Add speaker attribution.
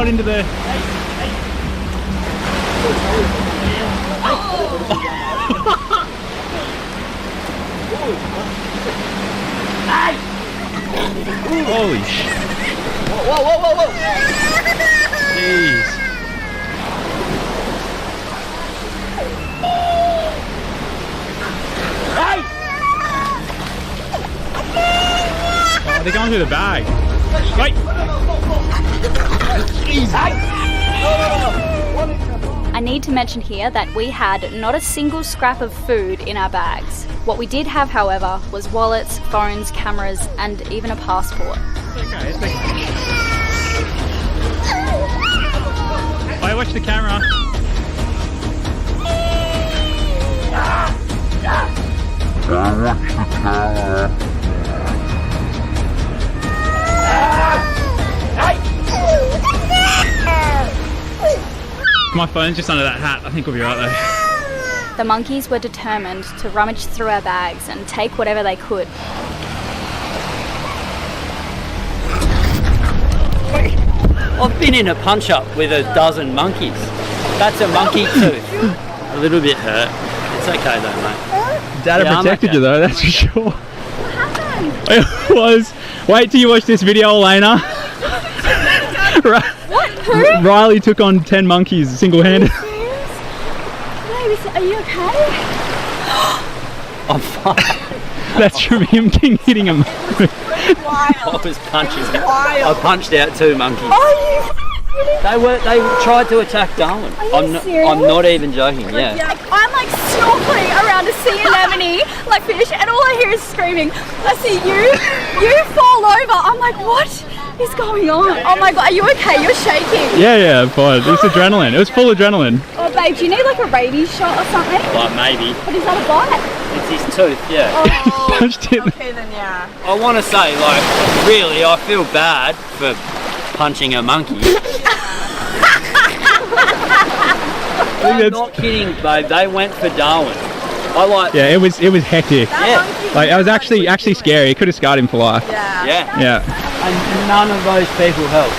Speaker 1: it into the... Holy shit.
Speaker 2: Whoa, whoa, whoa, whoa!
Speaker 1: Jeez.
Speaker 2: Hey!
Speaker 1: Oh, they're going through the bag. Wait!
Speaker 3: I need to mention here that we had not a single scrap of food in our bags. What we did have, however, was wallets, phones, cameras, and even a passport.
Speaker 1: Okay, it's okay. Wait, watch the camera. My phone's just under that hat. I think we'll be right though.
Speaker 3: The monkeys were determined to rummage through our bags and take whatever they could.
Speaker 2: I've been in a punch-up with a dozen monkeys. That's a monkey tooth. A little bit hurt. It's okay though, mate.
Speaker 1: Dad
Speaker 2: Yeah,
Speaker 1: protected
Speaker 2: okay.
Speaker 1: you though, that's for sure.
Speaker 3: What happened?
Speaker 1: It was. Wait till you watch this video, Elayna.
Speaker 3: What? Who?
Speaker 1: Riley took on 10 monkeys single-handed.
Speaker 3: Baby, are you okay?
Speaker 2: I'm fine.
Speaker 1: That's from him hitting him.
Speaker 2: I was punching. I punched out 2 monkeys. They tried to attack Darwin. I'm not even joking. Yeah.
Speaker 3: I'm like snorkeling around a sea anemone like fish, and all I hear is screaming. I see you fall over. I'm like, what is going on? Oh my god, are you okay? You're shaking.
Speaker 1: Yeah, fine. It's adrenaline. It was full adrenaline.
Speaker 3: Oh babe, do you need like a rabies shot or something?
Speaker 2: Well, maybe.
Speaker 3: But is that a bite?
Speaker 2: It's his tooth. Yeah.
Speaker 3: Oh,
Speaker 1: Punched it.
Speaker 3: okay then, yeah.
Speaker 2: I want to say, like, really, I feel bad for punching a monkey. I'm not kidding, babe. They went for Darwin.
Speaker 1: Yeah, it was hectic.
Speaker 2: Yeah.
Speaker 1: Like, it was actually scary. It could have scarred him for life.
Speaker 2: Yeah.
Speaker 1: Yeah.
Speaker 2: And none of those people helped.